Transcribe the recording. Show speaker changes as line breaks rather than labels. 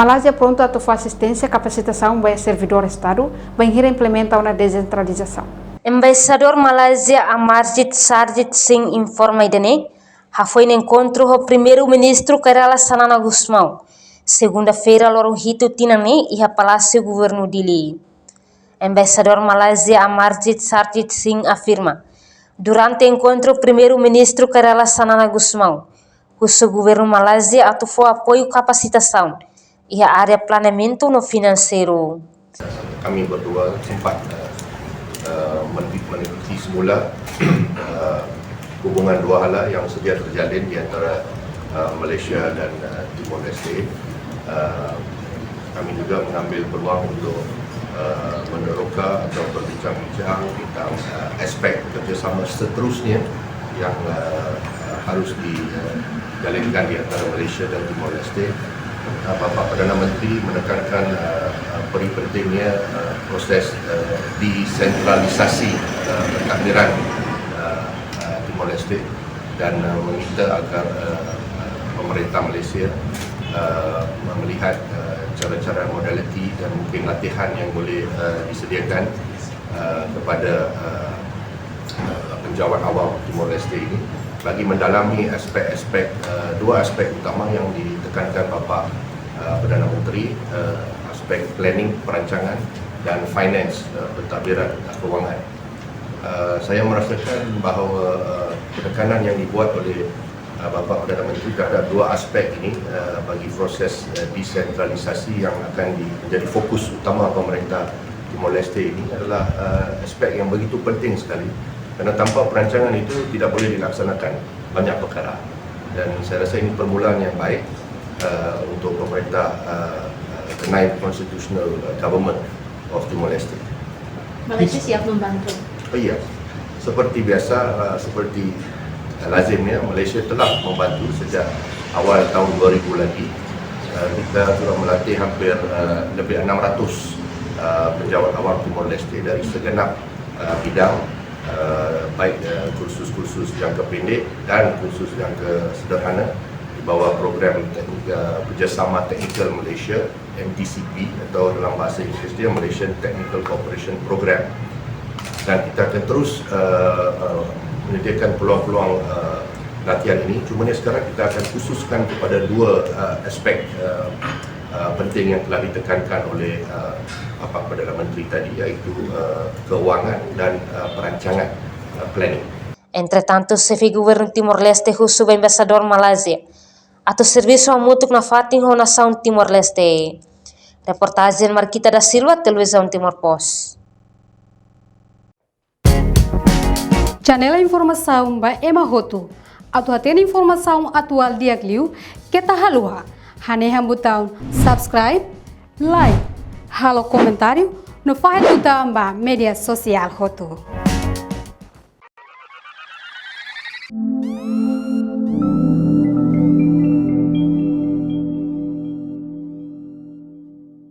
Malásia pronto a atuar assistência e capacitação para servidor Estado, vai implementar uma descentralização.
Embaixador Malásia Amarjit Sarjit Singh informa idane, foi no encontro o primeiro-ministro Kerala Sanana Gusmão. Segunda-feira, lorong hito tinane iha Palácio Governo Dili. Embaixador Malásia Amarjit Sarjit Singh afirma, durante encontro primeiro-ministro Kerala Sanana Gusmão, o governo Malásia atuou apoio capacitação e a área planeamento no financeiro.
Kami berdua sempat meneliti semula hubungan dua hala yang sedia terjalin di antara Malaysia dan Timor Leste. Kami juga mengambil peluang untuk meneroka atau berbincang-bincang tentang aspek kerjasama seterusnya yang harus dijalinkan di antara Malaysia dan Timor Leste. Bapak Perdana Menteri menekankan peri pentingnya proses desentralisasi pentadbiran Timor Leste dan meminta agar pemerintah Malaysia melihat cara-cara modaliti dan mungkin latihan yang boleh disediakan kepada penjawat awam Timor Leste ini bagi mendalami aspek-aspek dua aspek utama yang ditekankan Bapak Perdana Menteri, aspek planning perancangan dan finance pentadbiran kewangan. Saya merasakan bahawa penekanan yang dibuat oleh Bapak Perdana Menteri terhadap dua aspek ini bagi proses desentralisasi yang akan menjadi fokus utama pemerintah Timor Leste ini adalah aspek yang begitu penting sekali. Karena tanpa perancangan itu tidak boleh dilaksanakan banyak perkara. Dan saya rasa ini permulaan yang baik untuk pemerintah Ninth Constitutional Government of Timor Leste.
Malaysia siap membantu?
Iya, seperti biasa, seperti lazimnya Malaysia telah membantu sejak awal tahun 2000 lagi. Kita telah melatih hampir lebih 600 penjawat awam Timor Leste dari segenap bidang, baik kursus-kursus jangka pendek dan kursus jangka sederhana di bawah program kerjasama teknikal Malaysia MTCP atau dalam bahasa Inggeris dia Malaysian Technical Cooperation Program. Dan kita akan terus menyediakan peluang-peluang latihan ini. Cuma sekarang kita akan khususkan kepada dua aspek penting yang telah ditekankan oleh Bapak Perdana Menteri tadi, yaitu keuangan dan perancangan planning.
Entretanto, chefe governo Timor-Leste Husuba Embaixador Malásia atau serviço mútuo na Fatin ho nação Timor-Leste. Reportagem Marquita da Silva, Televisão Timor Post.
Janela informação ba Emma Hoto. Atau atena informação atual dia kliu kita halua. Hane botão subscribe, like, halo comentário no faz botão ba media social Hoto.